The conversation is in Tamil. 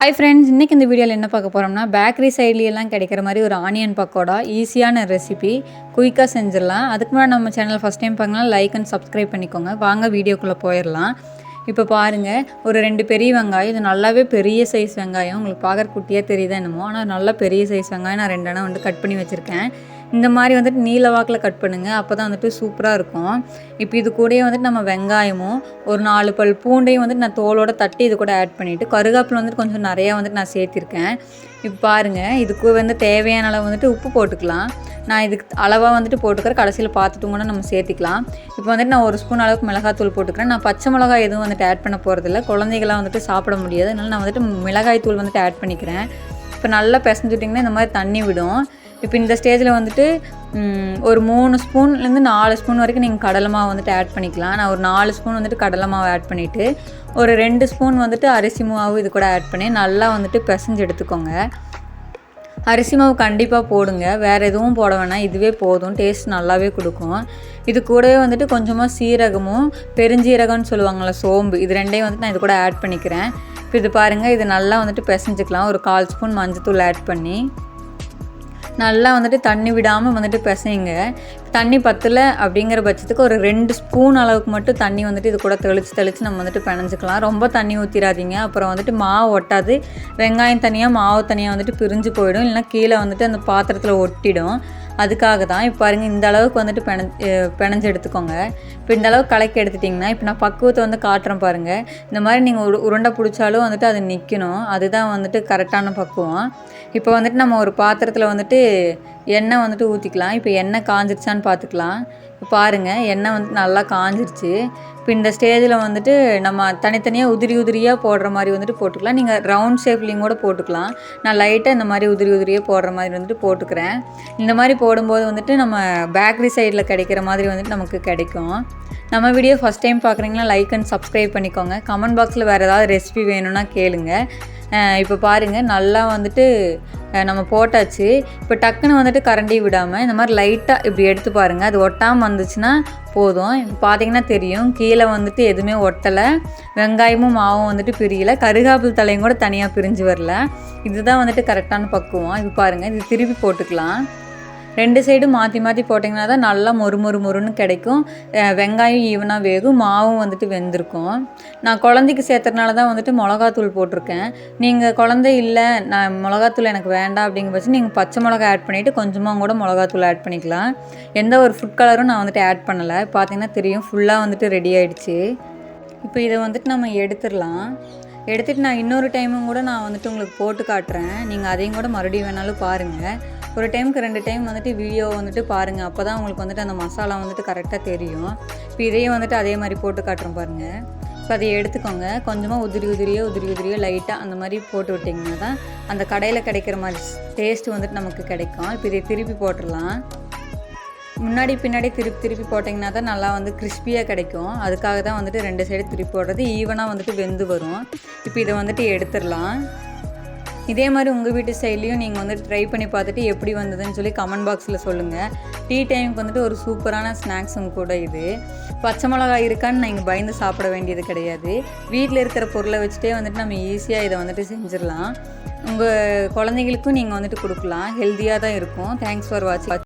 ஹாய் ஃப்ரெண்ட்ஸ், இன்றைக்கி இந்த வீடியோவில் என்ன பார்க்க போகிறோம்னா பேக்கரி சைட்லேயெல்லாம் கிடைக்கிற மாதிரி ஒரு ஆனியன் பக்கோடா ஈஸியான ரெசிபி குயிக்காக செஞ்சிடலாம். அதுக்கு முன்னாடி நம்ம சேனல் ஃபஸ்ட் டைம் பார்க்கலாம், லைக் அண்ட் சப்ஸ்கிரைப் பண்ணிக்கோங்க. வாங்க வீடியோக்குள்ளே போயிடலாம். இப்போ பாருங்கள், ஒரு 2 பெரிய வெங்காயம், இது நல்லாவே பெரிய சைஸ் வெங்காயம். உங்களுக்கு பார்க்குற குட்டியாக தெரியுதா என்னமோ, ஆனால் நல்லா பெரிய சைஸ் வெங்காயம் நான் 2 எண்ணம் கட் பண்ணி வச்சுருக்கேன். இந்த மாதிரி நீல வாக்கில் கட் பண்ணுங்கள், அப்போ தான் சூப்பராக இருக்கும். இப்போ இது கூடயே நம்ம வெங்காயமும் ஒரு 4 பல் பூண்டையும் நான் தோலோடு தட்டி இது கூட ஆட் பண்ணிவிட்டு கருவேப்பிலை கொஞ்சம் நிறையா நான் சேர்த்திருக்கேன். இப்போ பாருங்கள், இதுக்கு தேவையான அளவு உப்பு போட்டுக்கலாம். நான் இதுக்கு அளவாக போட்டுக்கிறேன், கடைசியில் பார்த்துட்டு கூட நம்ம சேர்த்திக்கலாம். இப்போ நான் 1 ஸ்பூன் அளவுக்கு மிளகாத்தூள் போட்டுக்கிறேன். நான் பச்சை மிளகாய் எதுவும் ஆட் பண்ண போகிறதில்ல, குழந்தைகளாம் சாப்பிட முடியாது, அதனால் நான் மிளகாய் தூள் ஆட் பண்ணிக்கிறேன். இப்போ நல்லா பிசைஞ்சுட்டிங்கன்னா இந்த மாதிரி தண்ணி விடும். இப்போ இந்த ஸ்டேஜில் ஒரு 3 ஸ்பூன்லேருந்து 4 ஸ்பூன் வரைக்கும் நீங்கள் கடலை மாவு ஆட் பண்ணிக்கலாம். நான் ஒரு 4 ஸ்பூன் கடலை மாவு ஆட் பண்ணிவிட்டு ஒரு 2 ஸ்பூன் அரிசி மாவு இது கூட ஆட் பண்ணி நல்லா பிசைஞ்சு எடுத்துக்கோங்க. அரிசி மாவு கண்டிப்பாக போடுங்க, வேறு எதுவும் போட வேணாம், இதுவே போதும், டேஸ்ட் நல்லாவே கொடுக்கும். இது கூடவே கொஞ்சமாக சீரகமும் பெருஞ்சீரகம்னு சொல்லுவாங்கள்ல, சோம்பு, இது ரெண்டையும் நான் இது கூட ஆட் பண்ணிக்கிறேன். இப்போ இது பாருங்கள், இது நல்லா பிசைஞ்சிக்கலாம். ஒரு 1/4 ஸ்பூன் மஞ்சத்தூள் ஆட் பண்ணி நல்லா தண்ணி விடாமல் பிசைங்க. தண்ணி பத்தலை அப்படிங்கிற பட்சத்துக்கு ஒரு 2 ஸ்பூன் அளவுக்கு மட்டும் தண்ணி இது கூட தெளித்து நம்ம பிணைஞ்சிக்கலாம். ரொம்ப தண்ணி ஊற்றிடாதீங்க, அப்புறம் மாவு ஒட்டாது. வெங்காயம் தனியாக மாவு தனியாக பிரிஞ்சு போயிடும், இல்லைனா கீழே அந்த பாத்திரத்தில் ஒட்டிடும். அதுக்காக தான். இப்போ பாருங்கள், இந்த அளவுக்கு பிணைஞ்சு எடுத்துக்கோங்க. இப்போ இந்த அளவுக்கு கலக்கி எடுத்துட்டிங்கன்னா, இப்போ நான் பக்குவத்தை காட்டுறேன் பாருங்கள். இந்த மாதிரி நீங்கள் உருண்டை பிடிச்சாலும் அது நிற்கணும், அதுதான் கரெக்டான பக்குவம். இப்போ நம்ம ஒரு பாத்திரத்தில் எண்ணெய் ஊற்றிக்கலாம். இப்போ எண்ணெய் காஞ்சிருச்சான்னு பார்த்துக்கலாம். இப்போ பாருங்கள், எண்ணெய் நல்லா காஞ்சிருச்சு. இப்போ இந்த ஸ்டேஜில் நம்ம தனித்தனியாக உதிரியாக போடுற மாதிரி போட்டுக்கலாம். நீங்கள் ரவுண்ட் ஷேப்லேயும் கூட போட்டுக்கலாம். நான் லைட்டாக இந்த மாதிரி உதிரியாக போடுற மாதிரி போட்டுக்கிறேன். இந்த மாதிரி போடும்போது நம்ம பேக்கரி சைடில் கிடைக்கிற மாதிரி நமக்கு கிடைக்கும். நம்ம வீடியோ ஃபஸ்ட் டைம் பார்க்குறீங்களா, லைக் அண்ட் சப்ஸ்கிரைப் பண்ணிக்கோங்க. கமெண்ட் பாக்ஸில் வேறு ஏதாவது ரெசிபி வேணும்னா கேளுங்க. இப்போ பாருங்கள், நல்லா நம்ம போட்டாச்சு. இப்போ டக்குன்னு கரண்டி விடாமல் இந்த மாதிரி லைட்டாக இப்படி எடுத்து பாருங்கள், அது ஒட்டாமல் வந்துச்சுன்னா போதும். இப்போ பார்த்தீங்கன்னா தெரியும், கீழே எதுவுமே ஒட்டலை, வெங்காயமும் மாவும் பிரியலை, கருகாப்பில் தலையும் கூட தனியாக பிரிஞ்சு வரல. இதுதான் கரெக்டான பக்குவம். இப்போ பாருங்கள், இது திருப்பி போட்டுக்கலாம். 2 சைடும் மாற்றி மாற்றி போட்டிங்கன்னா தான் நல்லா மொறுன்னு கிடைக்கும். வெங்காயம் ஈவனாக வேகும், மாவும் வெந்திருக்கும். நான் குழந்தைக்கு சேர்த்துறதுனால தான் மிளகாத்தூள் போட்டிருக்கேன். நீங்கள் குழந்தை இல்லை, நான் மிளகாத்தூள் எனக்கு வேண்டாம் அப்படிங்கிற பட்சம் நீங்கள் பச்சை மிளகா ஆட் பண்ணிவிட்டு கொஞ்சமாக கூட மிளகாத்தூள் ஆட் பண்ணிக்கலாம். எந்த ஒரு ஃபுட் கலரும் நான் ஆட் பண்ணலை. பார்த்தீங்கன்னா தெரியும், ஃபுல்லாக ரெடி ஆகிடுச்சு. இப்போ இதை நம்ம எடுத்துடலாம். எடுத்துகிட்டு நான் இன்னொரு டைமும் கூட நான் உங்களுக்கு போட்டு காட்டுறேன். நீங்கள் அதையும் கூட மறுபடியும் வேணாலும் பாருங்கள். ஒரு டைமுக்கு 2 டைம் வீடியோ பாருங்கள், அப்போ தான் உங்களுக்கு அந்த மசாலா கரெக்டாக தெரியும். இப்போ இதையும் அதே மாதிரி போட்டு காட்டுறோம் பாருங்கள். இப்போ அதை எடுத்துக்கோங்க. கொஞ்சமாக உதிரியாக லைட்டாக அந்த மாதிரி போட்டு விட்டிங்கன்னா தான் அந்த கடையில் கிடைக்கிற மாதிரி டேஸ்ட்டு நமக்கு கிடைக்கும். இப்போ இதை திருப்பி போட்டுடலாம். முன்னாடி பின்னாடி திருப்பி போட்டிங்கன்னா தான் நல்லா கிறிஸ்பியாக கிடைக்கும். அதுக்காக தான் 2 சைடு திருப்பி போடுறது, ஈவனாக வெந்து வரும். இப்போ இதை எடுத்துடலாம். இதே மாதிரி உங்கள் வீட்டு சைட்லேயும் நீங்கள் ட்ரை பண்ணி பார்த்துட்டு எப்படி வந்ததுன்னு சொல்லி கமெண்ட் பாக்ஸில் சொல்லுங்கள். டீ டைமுக்கு ஒரு சூப்பரான ஸ்நாக்ஸும் கூட இது. பச்சை மிளகாய் இருக்கான்னு நீங்கள் பயந்து சாப்பிட வேண்டியது கிடையாது. வீட்டில் இருக்கிற பொருளை வச்சுட்டே நம்ம ஈஸியாக இதை செஞ்சிடலாம். உங்கள் குழந்தைங்களுக்கும் நீங்கள் கொடுக்கலாம். ஹெல்த்தியாக தான் இருக்கும். தேங்க்ஸ் ஃபார் வாட்சிங்.